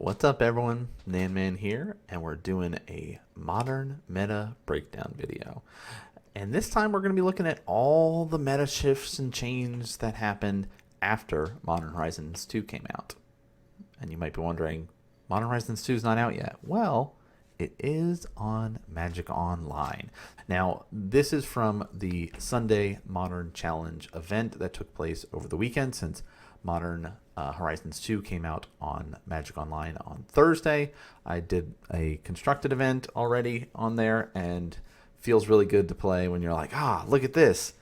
What's up everyone, NanMan here, and we're doing a modern meta breakdown video. And this time we're going to be looking at all the meta shifts and changes that happened after Modern Horizons 2 came out. And you might be wondering, Modern Horizons 2 is not out yet. Well, it is on Magic Online. Now, this is from the Sunday Modern Challenge event that took place over the weekend, since Modern Horizons 2 came out on Magic Online on Thursday. I did a constructed event already on there, and feels really good to play when you're like, look at this.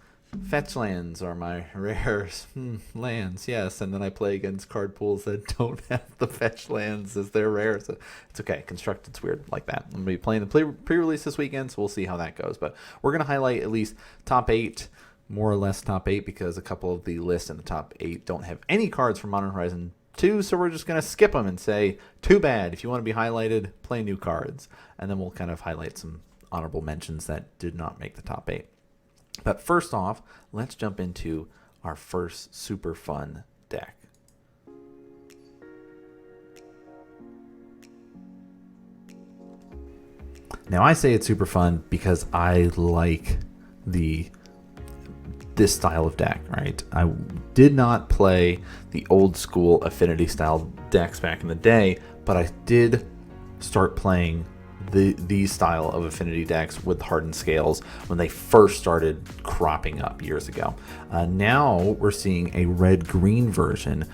Fetch lands are my rares. Lands, yes. And then I play against card pools that don't have the fetch lands as their rares. So it's okay. Constructed's weird like that. I'm going to be playing the pre-release this weekend, so we'll see how that goes. But we're going to highlight at least top 8, more or less top 8, because a couple of the lists in the top 8 don't have any cards from Modern Horizon 2, so we're just going to skip them and say, too bad. If you want to be highlighted, play new cards. And then we'll kind of highlight some honorable mentions that did not make the top 8. But first off, let's jump into our first super fun deck. Now I say it's super fun because I like this style of deck, right? I did not play the old school affinity style decks back in the day, but I did start playing these style of affinity decks with hardened scales when they first started cropping up years ago. Now we're seeing a red-green version,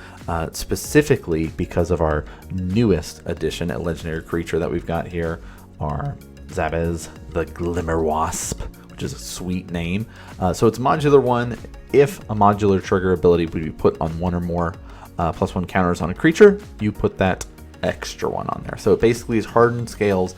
specifically because of our newest addition, a legendary creature that we've got here, our Zabaz, the Glimmer Wasp, which is a sweet name. So it's modular 1. If a modular trigger ability would be put on one or more +1 counters on a creature, you put that extra one on there. So it basically is hardened scales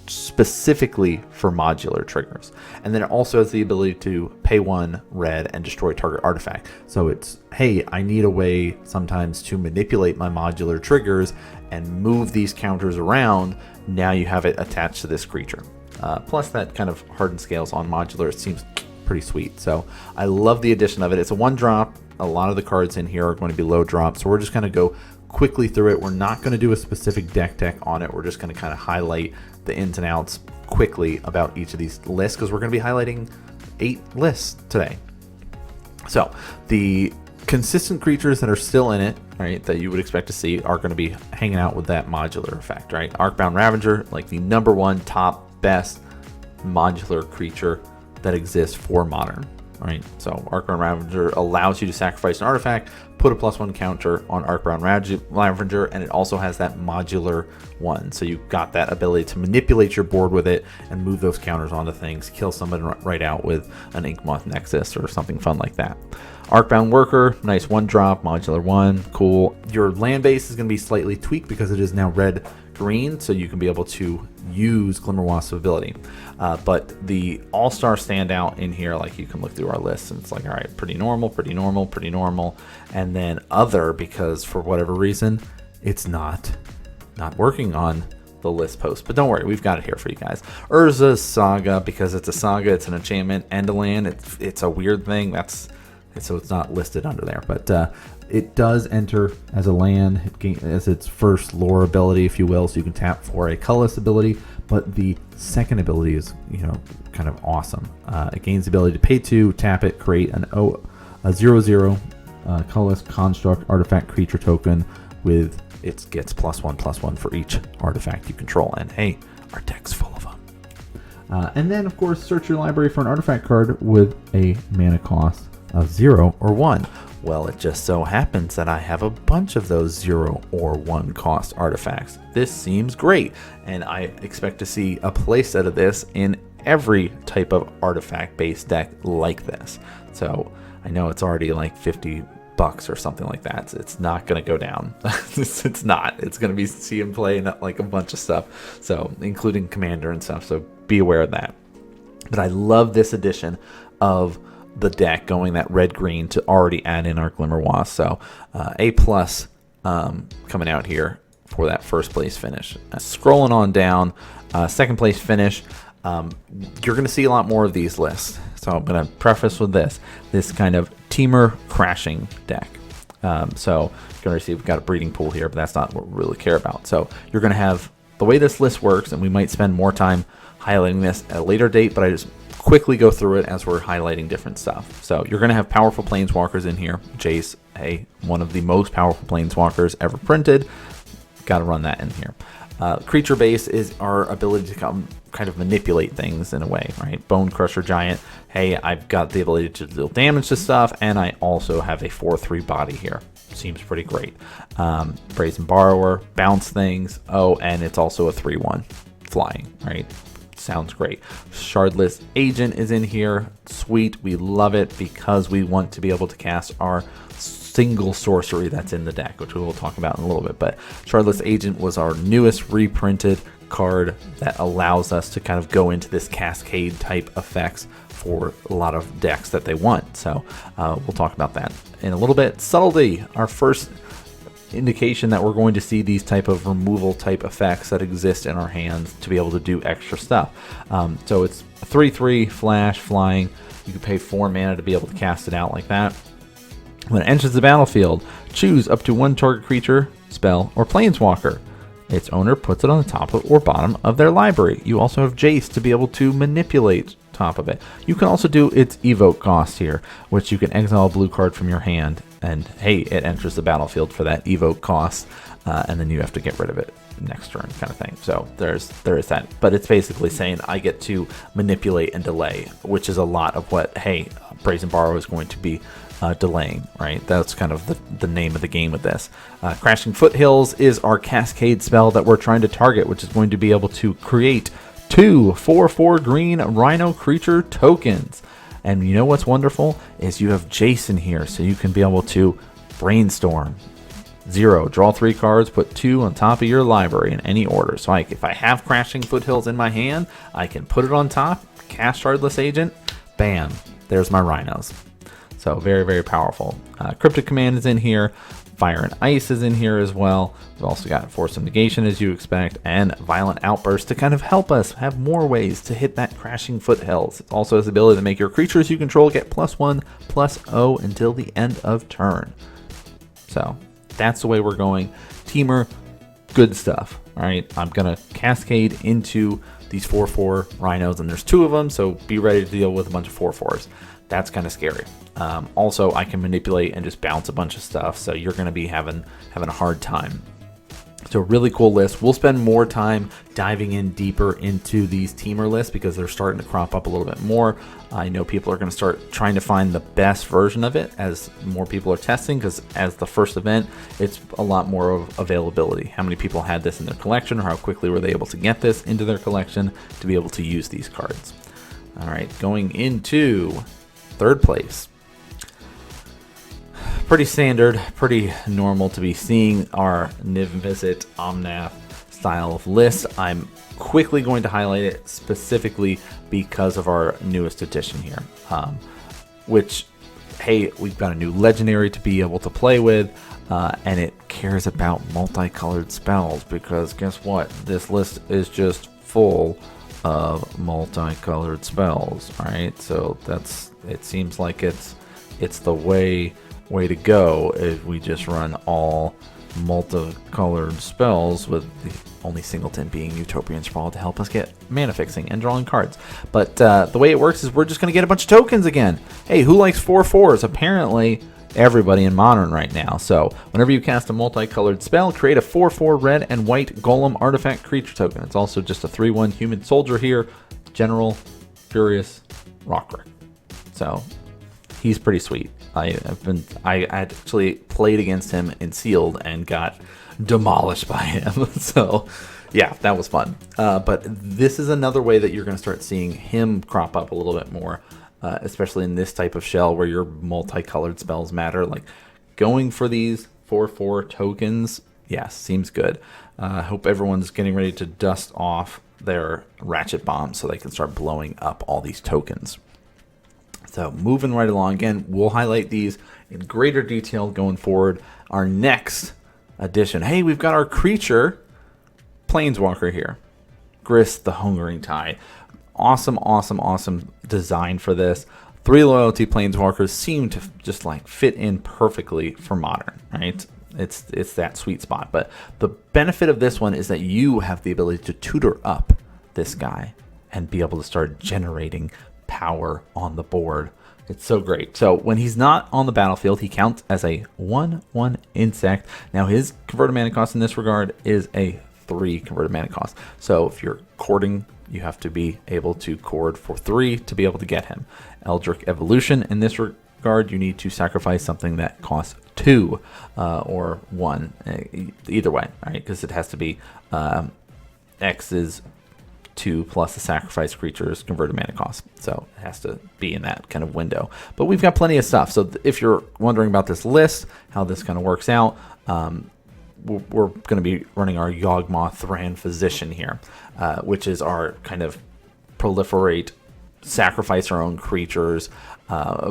specifically for modular triggers. And then it also has the ability to pay 1 red and destroy target artifact. So it's, hey, I need a way sometimes to manipulate my modular triggers and move these counters around. Now you have it attached to this creature. Plus that kind of hardened scales on modular, it seems pretty sweet. So I love the addition of it. It's a 1-drop. A lot of the cards in here are going to be low drop, so we're just going to go quickly through it. We're not going to do a specific deck on it. We're just going to kind of highlight the ins and outs quickly about each of these lists, because we're going to be highlighting 8 lists today. So the consistent creatures that are still in it, right, that you would expect to see, are going to be hanging out with that modular effect, right? Arcbound Ravager, like the #1 top best modular creature that exists for modern, right? So Arcbound Ravager allows you to sacrifice an artifact, put a +1 counter on Arcbound Ravager, and it also has that modular 1. So you've got that ability to manipulate your board with it and move those counters onto things, kill someone right out with an Yawgmoth Nexus or something fun like that. Arcbound Worker, nice 1-drop, modular 1, cool. Your land base is going to be slightly tweaked because it is now red-green, so you can be able to use Glimmer Wasp's ability. But the all-star standout in here, like you can look through our list and it's like, all right, pretty normal, pretty normal, pretty normal. And then other, because for whatever reason, it's not working on the list post. But don't worry, we've got it here for you guys. Urza's Saga, because it's a saga, it's an enchantment and a land. It's a weird thing. So it's not listed under there, but it does enter as a land. It gains as its first lore ability, if you will, so you can tap for a colorless ability. But the second ability is, kind of awesome. It gains the ability to pay 2, tap it, create a 0/0 colorless construct artifact creature token with it gets +1/+1 for each artifact you control. And hey, our deck's full of them. And then, of course, search your library for an artifact card with a mana cost of 0 or 1. Well, it just so happens that I have a bunch of those 0 or 1 cost artifacts. This seems great, and I expect to see a playset of this in every type of artifact-based deck like this. So I know it's already like $50 or something like that. It's not going to go down. It's not. It's going to be see and play and like a bunch of stuff, so including Commander and stuff. So be aware of that. But I love this edition of the deck going that red-green to already add in our Glimmer Wasp. So A+ coming out here for that first place finish. Scrolling on down, second place finish. You're going to see a lot more of these lists. So I'm going to preface with this kind of Temur crashing deck. So you're going to see we've got a breeding pool here, but that's not what we really care about. So you're going to have the way this list works, and we might spend more time highlighting this at a later date, but I just quickly go through it as we're highlighting different stuff. So you're going to have powerful planeswalkers in here. Jace, hey, one of the most powerful planeswalkers ever printed. Got to run that in here. Creature base is our ability to kind of manipulate things in a way, right? Bone Crusher Giant. Hey, I've got the ability to deal damage to stuff, and I also have a 4/3 body here. Seems pretty great. Brazen Borrower, bounce things. Oh, and it's also a 3/1 flying, right? Sounds great. Shardless Agent is in here. Sweet. We love it because we want to be able to cast our single sorcery that's in the deck, which we will talk about in a little bit. But Shardless Agent was our newest reprinted card that allows us to kind of go into this cascade type effects for a lot of decks that they want. So we'll talk about that in a little bit. Subtlety, our first indication that we're going to see these type of removal type effects that exist in our hands to be able to do extra stuff. So it's a 3/3 flash flying. You can pay 4 mana to be able to cast it out like that. When it enters the battlefield, choose up to 1 target creature, spell, or planeswalker. Its owner puts it on the top or bottom of their library. You also have Jace to be able to manipulate top of it. You can also do its evoke cost here, which you can exile a blue card from your hand, and hey, it enters the battlefield for that evoke cost, and then you have to get rid of it next turn kind of thing. So there is that, but it's basically saying I get to manipulate and delay, which is a lot of what, hey, Brazen Borrow is going to be delaying, right? That's kind of the name of the game with this. Crashing Foothills is our cascade spell that we're trying to target, which is going to be able to create 2 4/4 green Rhino creature tokens. And you know what's wonderful is you have Jason here, so you can be able to brainstorm. 0, draw 3 cards, put 2 on top of your library in any order. So if I have Crashing Foothills in my hand, I can put it on top, cast Shardless Agent, bam, there's my Rhinos. So very, very powerful. Cryptic Command is in here. Fire and Ice is in here as well. We've also got Force of Negation, as you expect, and Violent Outburst to kind of help us have more ways to hit that Crashing Foothills. It also has the ability to make your creatures you control get +1/+0 until the end of turn. So that's the way we're going. Temur, good stuff. All right, I'm going to cascade into these 4/4 Rhinos, and there's 2 of them, so be ready to deal with a bunch of 4/4s. That's kind of scary. Also, I can manipulate and just bounce a bunch of stuff, so you're going to be having a hard time. So really cool list. We'll spend more time diving in deeper into these Temur lists because they're starting to crop up a little bit more. I know people are going to start trying to find the best version of it as more people are testing, because as the first event, it's a lot more of availability. How many people had this in their collection, or how quickly were they able to get this into their collection to be able to use these cards. All right, going into 3rd place. Pretty standard, pretty normal to be seeing our Niv Mizzet Omnath style of list. I'm quickly going to highlight it specifically because of our newest addition here, which, hey, we've got a new legendary to be able to play with, and it cares about multicolored spells, because guess what? This list is just full of multicolored spells. All right, so it seems like it's the way to go if we just run all multicolored spells, with the only singleton being Utopian Sprawl to help us get mana fixing and drawing cards. But the way it works is we're just going to get a bunch of tokens again. Hey, who likes 4/4s? Apparently everybody in Modern right now. So whenever you cast a multicolored spell, create a 4/4 red and white Golem artifact creature token. It's also just a 3/1 human soldier here, General Furious Rockrick. So he's pretty sweet. I actually played against him in Sealed and got demolished by him. So yeah, that was fun. But this is another way that you're going to start seeing him crop up a little bit more, especially in this type of shell where your multicolored spells matter. Like going for these 4/4 tokens, yes, seems good. I hope everyone's getting ready to dust off their ratchet bombs so they can start blowing up all these tokens. So moving right along, again, we'll highlight these in greater detail going forward. Our next addition, hey, we've got our creature planeswalker here, Grist the Hungering Tide. Awesome design for this. 3 loyalty planeswalkers seem to just like fit in perfectly for modern, right? It's that sweet spot. But the benefit of this one is that you have the ability to tutor up this guy and be able to start generating power on the board. It's so great. So when he's not on the battlefield, he counts as a 1/1 insect. Now his converted mana cost in this regard is a 3 converted mana cost. So if you're courting, you have to be able to cord for 3 to be able to get him. Eldritch Evolution, in this regard, you need to sacrifice something that costs 2 or 1, either way, right? Because it has to be X is 2 plus the sacrifice creature's converted mana cost. So it has to be in that kind of window. But we've got plenty of stuff. So if you're wondering about this list, how this kind of works out, we're going to be running our Yawgmoth Thran Physician here, which is our kind of proliferate, sacrifice our own creatures,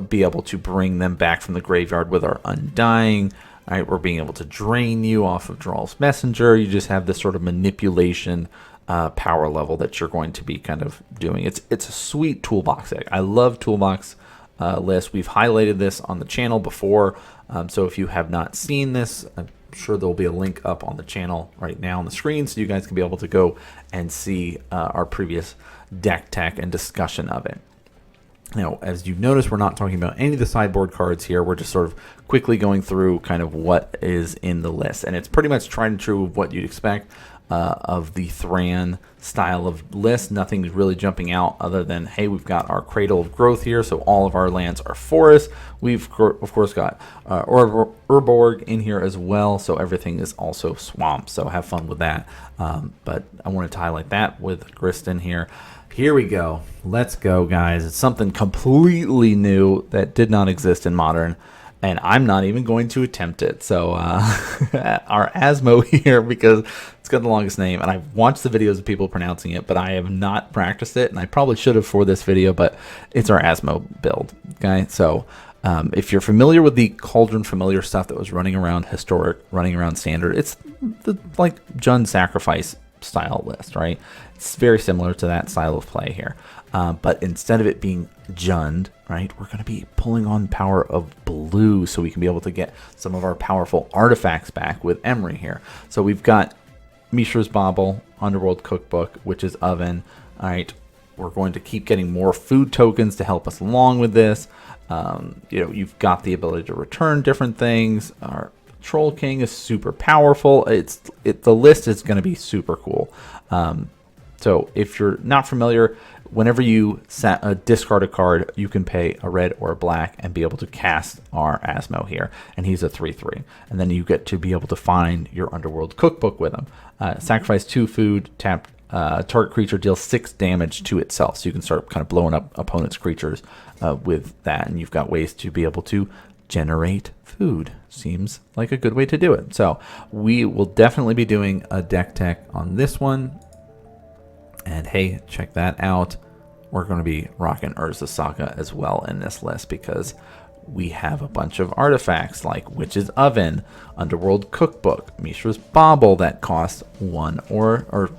be able to bring them back from the graveyard with our Undying. All right, we're being able to drain you off of Drawl's Messenger. You just have this sort of manipulation power level that you're going to be kind of doing. It's a sweet toolbox deck. I love toolbox lists. We've highlighted this on the channel before, so if you have not seen this, I'm sure there'll be a link up on the channel right now on the screen, so you guys can be able to go and see our previous deck tech and discussion of it. Now, as you've noticed, we're not talking about any of the sideboard cards here. We're just sort of quickly going through kind of what is in the list, and it's pretty much tried and true of what you'd expect of the Thran style of list. Nothing's really jumping out other than, hey, we've got our Cradle of Growth here, so all of our lands are forests. We've, of course, got Urborg in here as well, so everything is also swamp, so have fun with that. But I wanted to highlight that with Griston here. Here we go. Let's go, guys. It's something completely new that did not exist in Modern, and I'm not even going to attempt it. So our Asmo here, because it's got the longest name, and I've watched the videos of people pronouncing it, but I have not practiced it, and I probably should have for this video, but it's our Asmo build, okay? So if you're familiar with the Cauldron Familiar stuff that was running around Historic, running around Standard, it's the like Jund Sacrifice style list, right? It's very similar to that style of play here. But instead of it being Jund, right, we're going to be pulling on power of blue so we can be able to get some of our powerful artifacts back with Emery here. So we've got Mishra's Bauble, Underworld Cookbook, Witch's Oven. All right, we're going to keep getting more food tokens to help us along with this. You know, you've got the ability to return different things. Our Troll King is super powerful. The list is going to be super cool. So if you're not familiar, whenever you discard a card, you can pay a red or a black and be able to cast our Asmo here. And he's a 3/3. And then you get to be able to find your Underworld Cookbook with him. Sacrifice 2 food, tap target creature deals 6 damage to itself. So you can start kind of blowing up opponent's creatures with that. And you've got ways to be able to generate food. Seems like a good way to do it. So we will definitely be doing a deck tech on this one. And hey, check that out. We're going to be rocking Urza Saga as well in this list because we have a bunch of artifacts like Witch's Oven, Underworld Cookbook, Mishra's Bauble that cost 1 or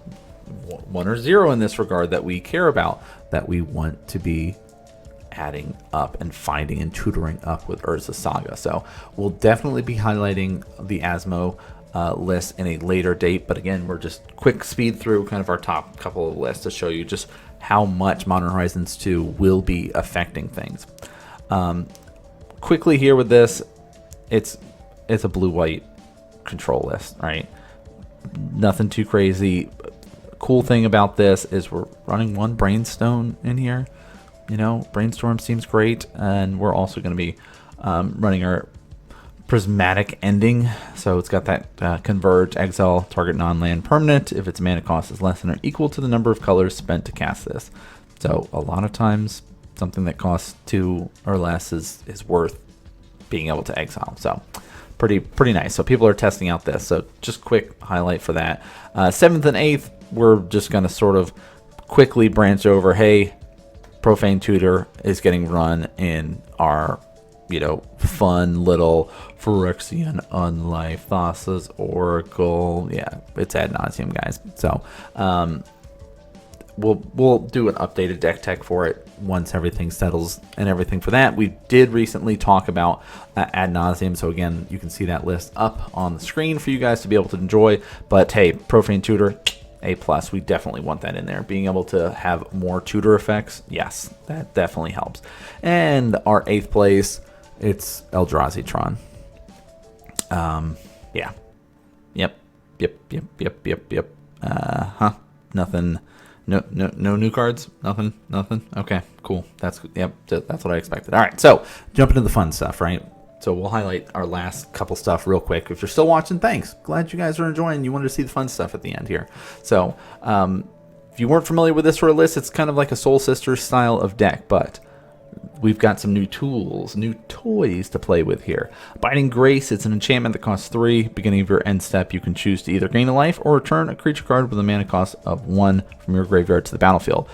0 in this regard that we care about, that we want to be adding up and finding and tutoring up with Urza Saga. So we'll definitely be highlighting the Asmo list in a later date, but again, we're just quick speed through kind of our top couple of lists to show you just how much Modern Horizons 2 will be affecting things. Quickly here with this, it's a blue-white control list, right? Nothing too crazy. Cool thing about this is we're running 1 Brainstorm in here. You know, Brainstorm seems great, and we're also going to be running our Prismatic Ending. So it's got that convert, exile target non-land permanent if its mana cost is less than or equal to the number of colors spent to cast this. So a lot of times something that costs 2 or less is worth being able to exile. So pretty nice. So people are testing out this. So just quick highlight for that. 7th and 8th, we're just going to sort of quickly branch over. Hey, Profane Tutor is getting run in our, you know, fun little Phyrexian Unlife, Thassa's Oracle. Yeah, it's ad nauseam, guys. So we'll do an updated deck tech for it once everything settles and everything for that. We did recently talk about ad nauseam, so again, you can see that list up on the screen for you guys to be able to enjoy. But hey, Profane Tutor, A+, we definitely want that in there. Being able to have more tutor effects, yes, that definitely helps. And our 8th place, it's Eldrazi-tron. Yeah. Yep. Nothing. No new cards. Nothing. Okay, cool. That's what I expected. All right, so jump into the fun stuff, right? So we'll highlight our last couple stuff real quick. If you're still watching, thanks. Glad you guys are enjoying. You wanted to see the fun stuff at the end here. So if you weren't familiar with this sort of list, it's kind of like a Soul Sisters style of deck, but we've got some new tools, new toys to play with here. Abiding Grace, it's an enchantment that costs 3. Beginning of your end step, you can choose to either gain a life or return a creature card with a mana cost of 1 from your graveyard to the battlefield.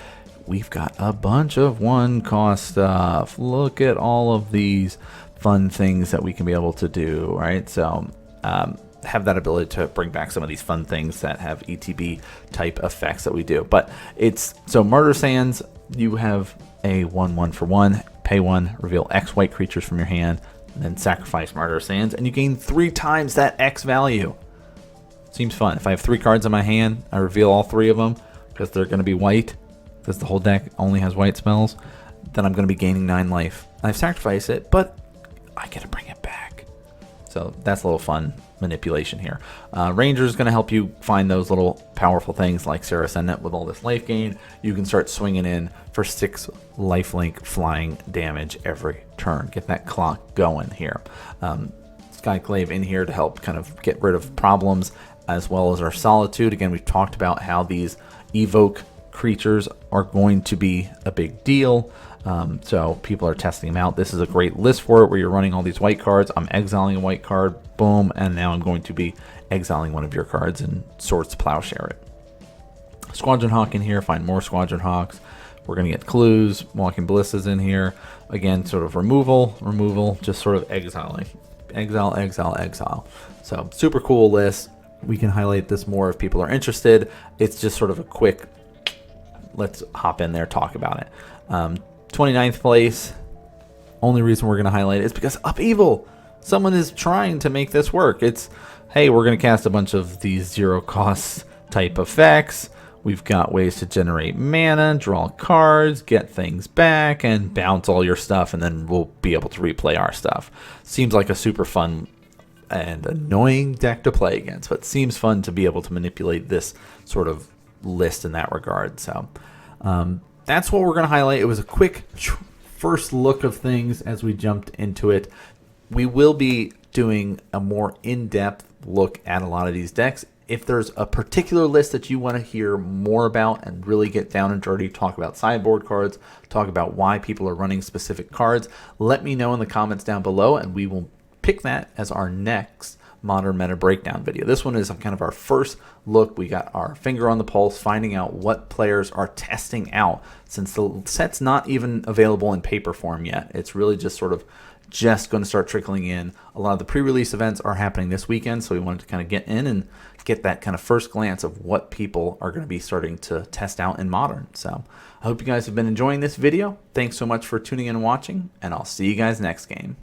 We've got a bunch of 1-cost stuff. Look at all of these fun things that we can be able to do, right? So have that ability to bring back some of these fun things that have ETB type effects that we do. But it's, so Martyr Sands, you have a 1/1 for 1, pay 1, reveal X white creatures from your hand, and then sacrifice Martyr Sands, and you gain 3 times that X value. Seems fun. If I have 3 cards in my hand, I reveal all 3 of them because they're going to be white, because the whole deck only has white spells, then I'm going to be gaining 9 life. I've sacrificed it, but I get to bring it back. So that's a little fun manipulation here. Ranger is going to help you find those little powerful things like Sarah Ascendant with all this life gain. You can start swinging in for 6 lifelink flying damage every turn. Get that clock going here. Skyclave in here to help kind of get rid of problems, as well as our Solitude. Again, we've talked about how these evoke creatures are going to be a big deal. So people are testing them out. This is a great list for it, where you're running all these white cards. I'm exiling a white card, boom, and now I'm going to be exiling one of your cards and Swords to Plowshare it. Squadron Hawk in here, find more Squadron Hawks. We're going to get clues. Walking Ballistas in here. Again, sort of removal, just sort of exiling. Exile. So super cool list. We can highlight this more if people are interested. It's just sort of a quick, let's hop in there, talk about it. 29th place. Only reason we're going to highlight it is because Upheaval. Someone is trying to make this work. It's, hey, we're going to cast a bunch of these 0-cost type effects. We've got ways to generate mana, draw cards, get things back, and bounce all your stuff, and then we'll be able to replay our stuff. Seems like a super fun and annoying deck to play against, but seems fun to be able to manipulate this sort of list in that regard. So that's what we're going to highlight. It was a quick first look of things as we jumped into it. We will be doing a more in-depth look at a lot of these decks. If there's a particular list that you want to hear more about and really get down and dirty, talk about sideboard cards, talk about why people are running specific cards, let me know in the comments down below, and we will pick that as our next Modern Meta Breakdown video. This one is kind of our first look. We got our finger on the pulse, finding out what players are testing out, since the set's not even available in paper form yet. It's really just sort of just going to start trickling in. A lot of the pre-release events are happening this weekend, so we wanted to kind of get in and get that kind of first glance of what people are going to be starting to test out in Modern. So I hope you guys have been enjoying this video. Thanks so much for tuning in and watching, and I'll see you guys next game.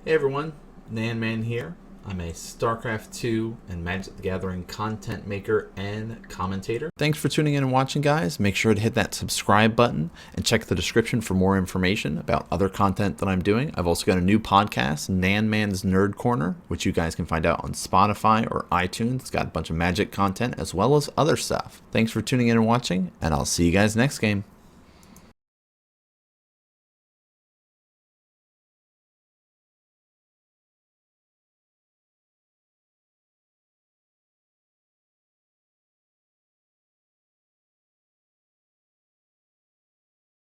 Hey everyone, NanMan here. I'm a StarCraft 2 and Magic the Gathering content maker and commentator. Thanks for tuning in and watching, guys. Make sure to hit that subscribe button and check the description for more information about other content that I'm doing. I've also got a new podcast, NanMan's Nerd Corner, which you guys can find out on Spotify or iTunes. It's got a bunch of Magic content as well as other stuff. Thanks for tuning in and watching, and I'll see you guys next game.